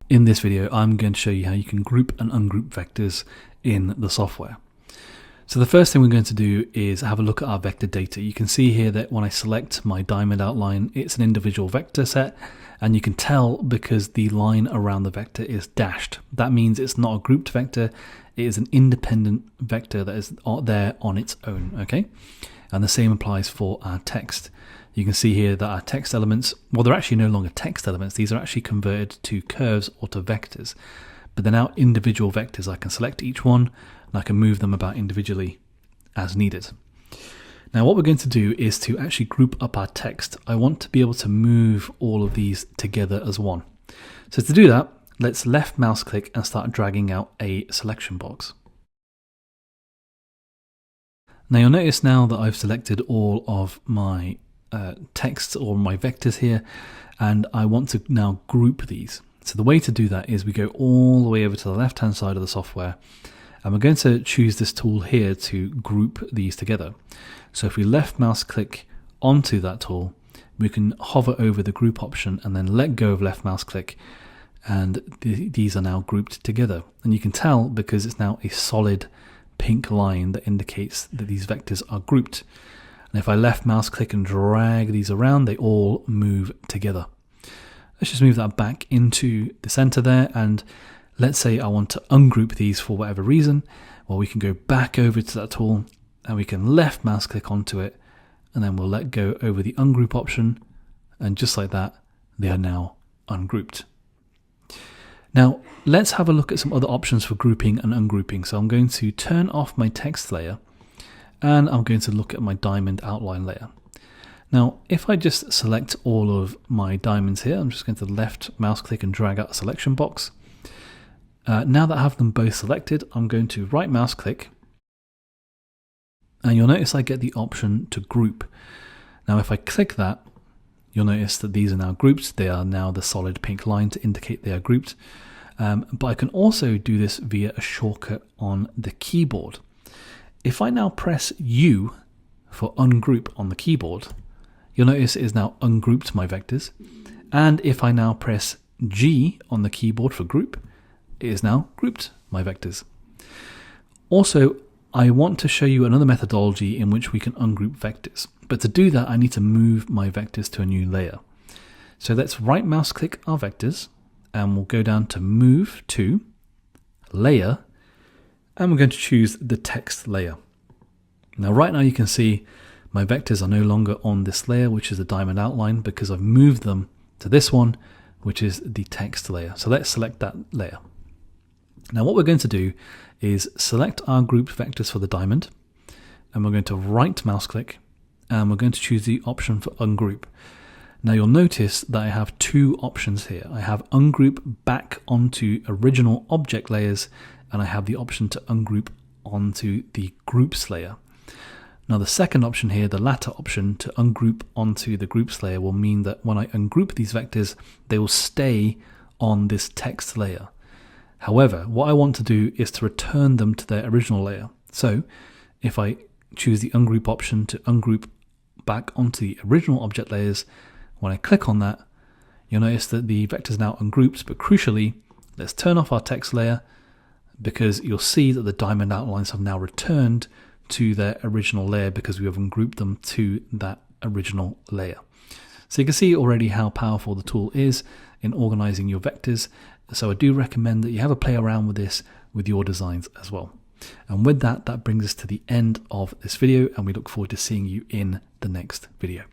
In this video, I'm going to show you how you can group and ungroup vectors in the software. So the first thing we're going to do is have a look at our vector data. You can see here that when I select my diamond outline, it's an individual vector set, and you can tell because the line around the vector is dashed. That means it's not a grouped vector, it is an independent vector that is there on its own, okay? And the same applies for our text. You can see here that our text elements, well, they're actually no longer text elements. These are actually converted to curves or to vectors. But they're now individual vectors. I can select each one and I can move them about individually as needed. Now what we're going to do is to actually group up our text. I want to be able to move all of these together as one. So to do that, let's left mouse click and start dragging out a selection box. Now you'll notice now that I've selected all of my text or my vectors here, and I want to now group these. So the way to do that is we go all the way over to the left hand side of the software, and we're going to choose this tool here to group these together. So if we left mouse click onto that tool, we can hover over the group option and then let go of left mouse click, and these are now grouped together. And you can tell because it's now a solid pink line that indicates that these vectors are grouped. And if I left mouse click and drag these around, they all move together. Let's just move that back into the center there, and let's say I want to ungroup these for whatever reason. Well, we can go back over to that tool and we can left mouse click onto it, and then we'll let go over the ungroup option, and just like that, they are now ungrouped. Now let's have a look at some other options for grouping and ungrouping. So I'm going to turn off my text layer, and I'm going to look at my diamond outline layer. Now, if I just select all of my diamonds here, I'm just going to left mouse click and drag out a selection box. Now that I have them both selected, I'm going to right mouse click, and you'll notice I get the option to group. Now, if I click that, you'll notice that these are now grouped. They are now the solid pink line to indicate they are grouped. But I can also do this via a shortcut on the keyboard. If I now press U for ungroup on the keyboard, you'll notice it is now ungrouped my vectors. And if I now press G on the keyboard for group, it is now grouped my vectors. Also, I want to show you another methodology in which we can ungroup vectors. But to do that, I need to move my vectors to a new layer. So let's right mouse click our vectors, and we'll go down to Move to Layer, and we're going to choose the text layer. Now right now you can see my vectors are no longer on this layer, which is the diamond outline, because I've moved them to this one, which is the text layer. So let's select that layer. Now what we're going to do is select our grouped vectors for the diamond, and we're going to right mouse click, and we're going to choose the option for ungroup. Now you'll notice that I have two options here. I have ungroup back onto original object layers, and I have the option to ungroup onto the groups layer. Now the second option here, the latter option to ungroup onto the groups layer, will mean that when I ungroup these vectors, they will stay on this text layer. However, what I want to do is to return them to their original layer. So if I choose the ungroup option to ungroup back onto the original object layers, when I click on that, you'll notice that the vector is now ungrouped, but crucially, let's turn off our text layer, because you'll see that the diamond outlines have now returned to their original layer because we have ungrouped them to that original layer. So you can see already how powerful the tool is in organizing your vectors. So I do recommend that you have a play around with this with your designs as well. And with that, that brings us to the end of this video, and we look forward to seeing you in the next video.